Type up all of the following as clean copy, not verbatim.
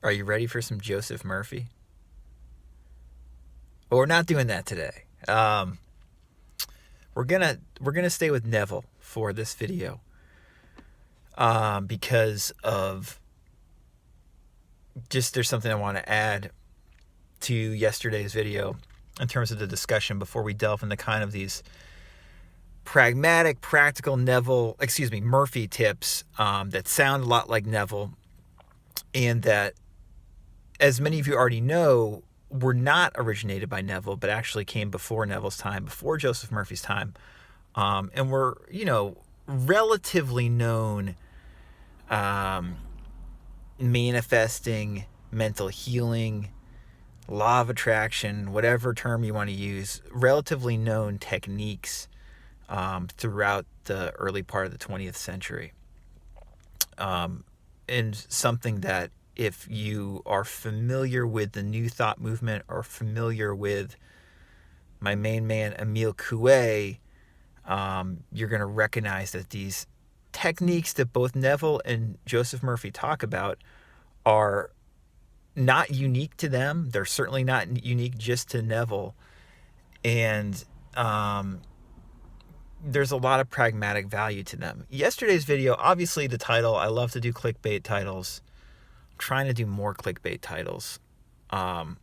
Are you ready for some Joseph Murphy? But we're not doing that today. We're gonna stay with Neville for this video, because of just there's something I want to add to yesterday's video in terms of the discussion before we delve into kind of these pragmatic, practical Murphy tips that sound a lot like Neville, and that, as many of you already know, were not originated by Neville, but actually came before Neville's time, before Joseph Murphy's time, and were, relatively known manifesting, mental healing, law of attraction, whatever term you want to use, relatively known techniques throughout the early part of the 20th century. And something that, if you are familiar with the New Thought movement or familiar with my main man, Emile Coué, you're going to recognize that these techniques that both Neville and Joseph Murphy talk about are not unique to them. They're certainly not unique just to Neville. And there's a lot of pragmatic value to them. Yesterday's video, obviously the title, I love to do clickbait titles. I'm trying to do more clickbait titles. I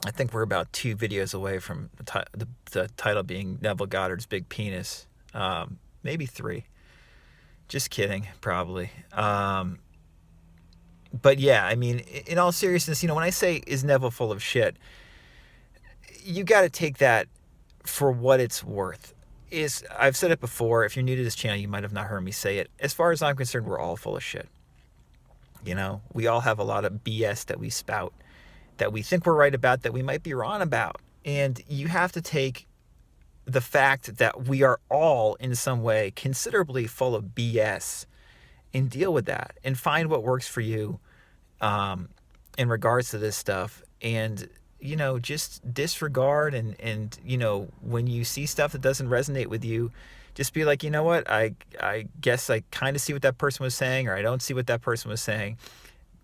think we're about 2 videos away from the title being Neville Goddard's Big Penis. Maybe 3. Just kidding, probably. But yeah, I mean, in all seriousness, when I say, is Neville full of shit, you got to take that for what it's worth. I've said it before. If you're new to this channel, you might have not heard me say it. As far as I'm concerned, we're all full of shit. We all have a lot of BS that we spout, that we think we're right about, that we might be wrong about. And you have to take the fact that we are all in some way considerably full of BS and deal with that and find what works for you in regards to this stuff. And, just disregard and when you see stuff that doesn't resonate with you, just be like, you know what, I guess I kind of see what that person was saying, or I don't see what that person was saying.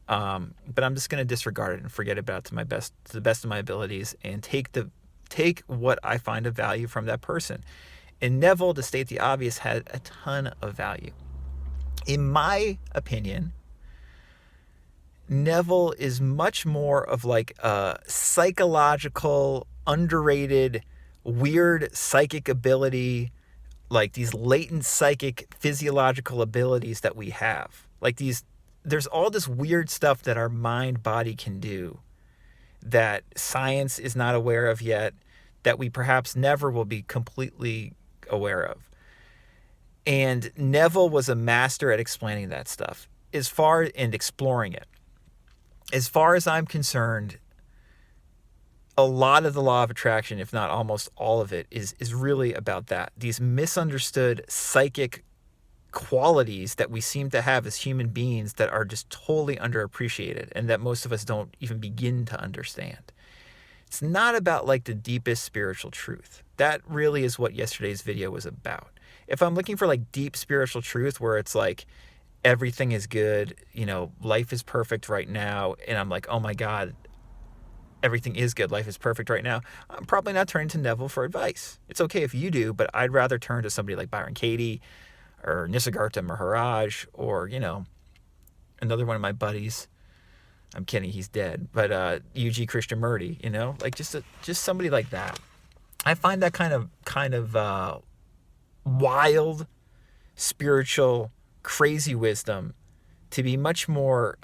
But I'm just going to disregard it and forget about it to the best of my abilities, and take what I find of value from that person. And Neville, to state the obvious, had a ton of value. In my opinion, Neville is much more of like a psychological, underrated, weird psychic ability, like these latent psychic physiological abilities that we have. Like there's all this weird stuff that our mind body can do that science is not aware of yet, that we perhaps never will be completely aware of. And Neville was a master at explaining that stuff and exploring it. As far as I'm concerned, a lot of the law of attraction, if not almost all of it, is really about that. These misunderstood psychic qualities that we seem to have as human beings that are just totally underappreciated and that most of us don't even begin to understand. It's not about like the deepest spiritual truth. That really is what yesterday's video was about. If I'm looking for like deep spiritual truth where it's like everything is good, life is perfect right now, and I'm like, oh my God, everything is good, life is perfect right now, I'm probably not turning to Neville for advice. It's okay if you do, but I'd rather turn to somebody like Byron Katie or Nisargadatta Maharaj, or, another one of my buddies. I'm kidding, he's dead. But U.G. Krishnamurti, like just somebody like that. I find that kind of wild, spiritual, crazy wisdom to be much more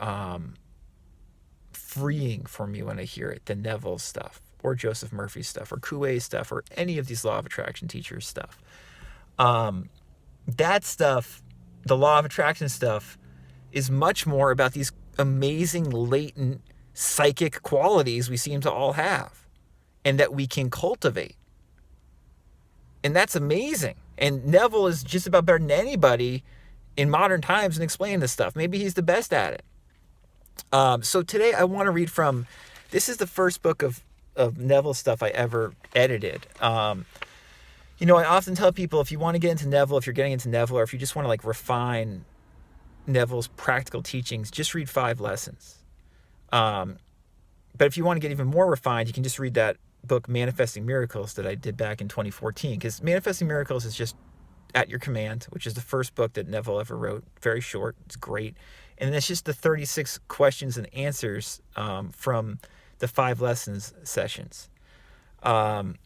freeing for me when I hear it than Neville's stuff, or Joseph Murphy's stuff, or Coué's stuff, or any of these law of attraction teachers' stuff. That stuff, the law of attraction stuff, is much more about these amazing latent psychic qualities we seem to all have and that we can cultivate. And that's amazing. And Neville is just about better than anybody in modern times in explaining this stuff. Maybe he's the best at it. So today I want to read from, this is the first book of Neville stuff I ever edited. I often tell people, if you want to get into Neville, if you're getting into Neville, or if you just want to like refine Neville's practical teachings, just read 5 lessons. But if you want to get even more refined, you can just read that book, Manifesting Miracles, that I did back in 2014. Because Manifesting Miracles is just at your command, which is the first book that Neville ever wrote. Very short. It's great. And it's just the 36 questions and answers from the 5 lessons sessions. And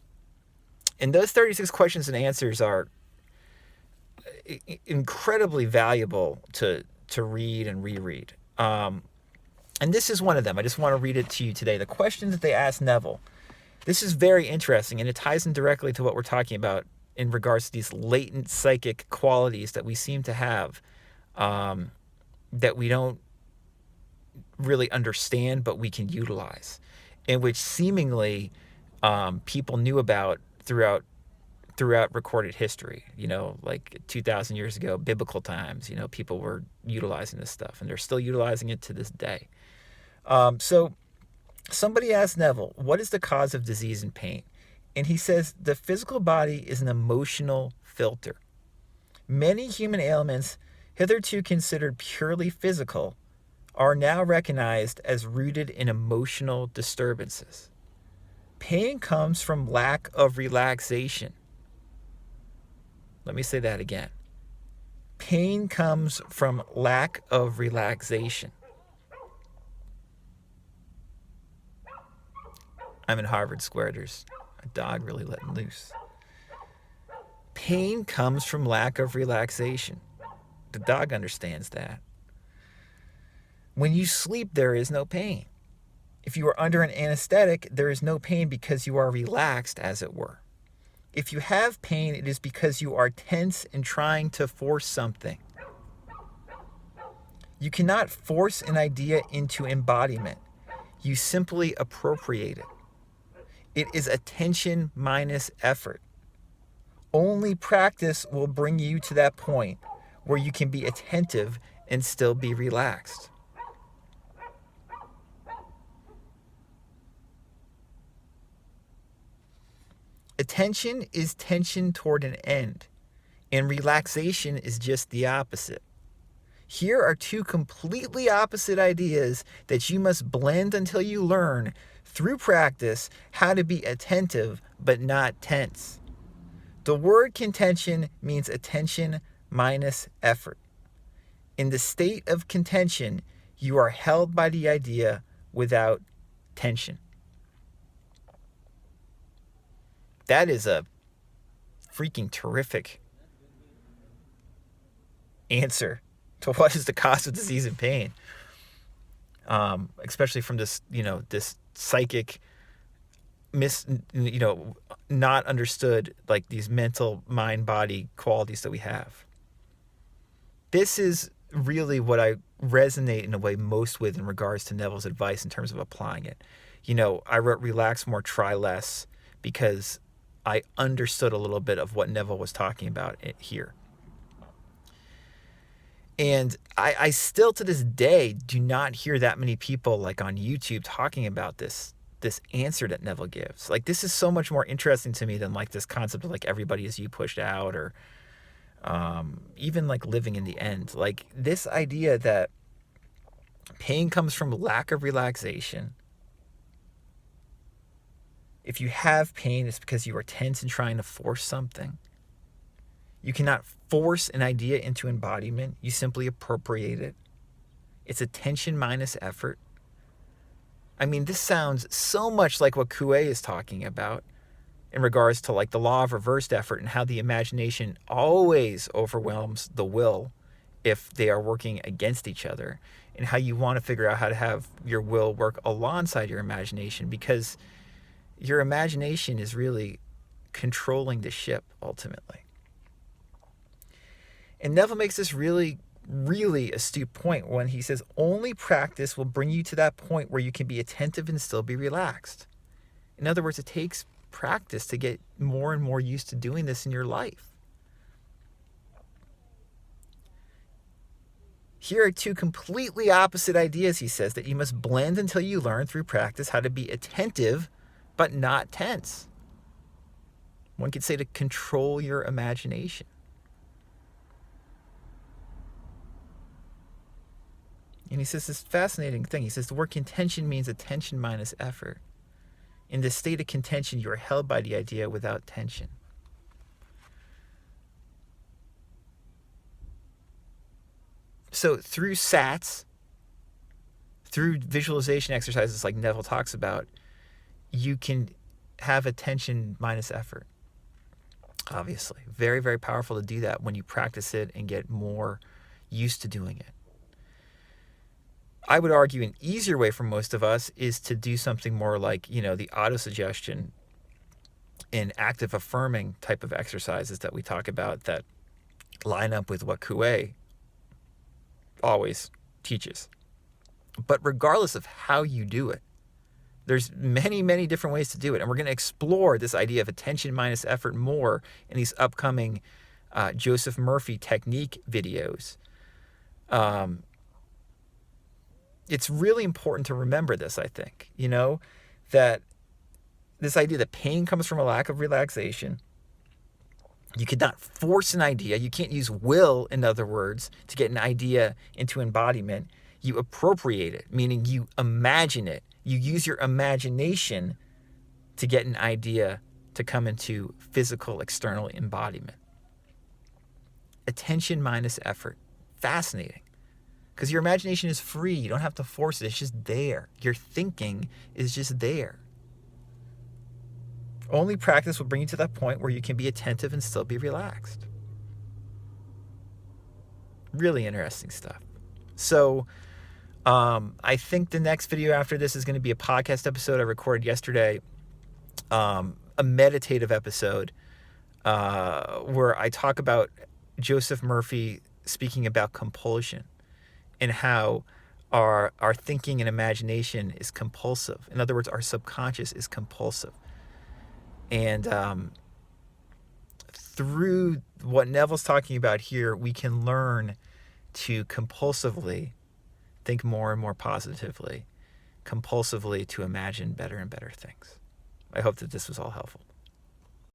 those 36 questions and answers are incredibly valuable to read and reread. And this is one of them. I just want to read it to you today. The questions that they asked Neville. This is very interesting, and it ties in directly to what we're talking about in regards to these latent psychic qualities that we seem to have, that we don't really understand, but we can utilize, and which seemingly people knew about throughout recorded history. Like 2,000 years ago, biblical times, people were utilizing this stuff, and they're still utilizing it to this day. So somebody asked Neville, what is the cause of disease and pain? And he says, the physical body is an emotional filter. Many human ailments, hitherto considered purely physical, are now recognized as rooted in emotional disturbances. Pain comes from lack of relaxation. Let me say that again. Pain comes from lack of relaxation. I'm in Harvard Square. There's a dog really letting loose. Pain comes from lack of relaxation. The dog understands that. When you sleep, there is no pain. If you are under an anesthetic, there is no pain because you are relaxed, as it were. If you have pain, it is because you are tense and trying to force something. You cannot force an idea into embodiment. You simply appropriate it. It is attention minus effort. Only practice will bring you to that point where you can be attentive and still be relaxed. Attention is tension toward an end, and relaxation is just the opposite. Here are 2 completely opposite ideas that you must blend until you learn, through practice, how to be attentive but not tense. The word contention means attention minus effort. In the state of contention, you are held by the idea without tension. That is a freaking terrific answer to what is the cause of disease and pain. Especially from this, this psychic, not understood, like these mental mind-body qualities that we have. This is really what I resonate in a way most with in regards to Neville's advice in terms of applying it. I wrote relax more, try less, because I understood a little bit of what Neville was talking about here. And I still to this day do not hear that many people like on YouTube talking about this answer that Neville gives. Like, this is so much more interesting to me than like this concept of like everybody is you pushed out, or even like living in the end. Like this idea that pain comes from lack of relaxation. If you have pain, it's because you are tense and trying to force something. You cannot force an idea into embodiment. You simply appropriate it. It's attention minus effort. I mean, this sounds so much like what Coué is talking about in regards to like the law of reversed effort and how the imagination always overwhelms the will if they are working against each other, and how you want to figure out how to have your will work alongside your imagination, because your imagination is really controlling the ship ultimately. And Neville makes this really, really astute point when he says only practice will bring you to that point where you can be attentive and still be relaxed. In other words, it takes practice to get more and more used to doing this in your life. Here are 2 completely opposite ideas, he says, that you must blend until you learn through practice how to be attentive but not tense. One could say to control your imagination. And he says this fascinating thing. He says the word contention means attention minus effort. In this state of contention, you are held by the idea without tension. So through SATs, through visualization exercises like Neville talks about, you can have attention minus effort. Obviously, very, very powerful to do that when you practice it and get more used to doing it. I would argue an easier way for most of us is to do something more like, the autosuggestion and active affirming type of exercises that we talk about that line up with what Coué always teaches. But regardless of how you do it, there's many, many different ways to do it. And we're going to explore this idea of attention minus effort more in these upcoming Joseph Murphy technique videos. It's really important to remember this, I think, that this idea that pain comes from a lack of relaxation. You cannot force an idea. You can't use will, in other words, to get an idea into embodiment. You appropriate it, meaning you imagine it. You use your imagination to get an idea to come into physical, external embodiment. Attention minus effort. Fascinating. Because your imagination is free. You don't have to force it. It's just there. Your thinking is just there. Only practice will bring you to that point where you can be attentive and still be relaxed. Really interesting stuff. So I think the next video after this is going to be a podcast episode I recorded yesterday, a meditative episode where I talk about Joseph Murphy speaking about compulsion and how our thinking and imagination is compulsive. In other words, our subconscious is compulsive. And through what Neville's talking about here, we can learn to compulsively think more and more positively, compulsively to imagine better and better things. I hope that this was all helpful.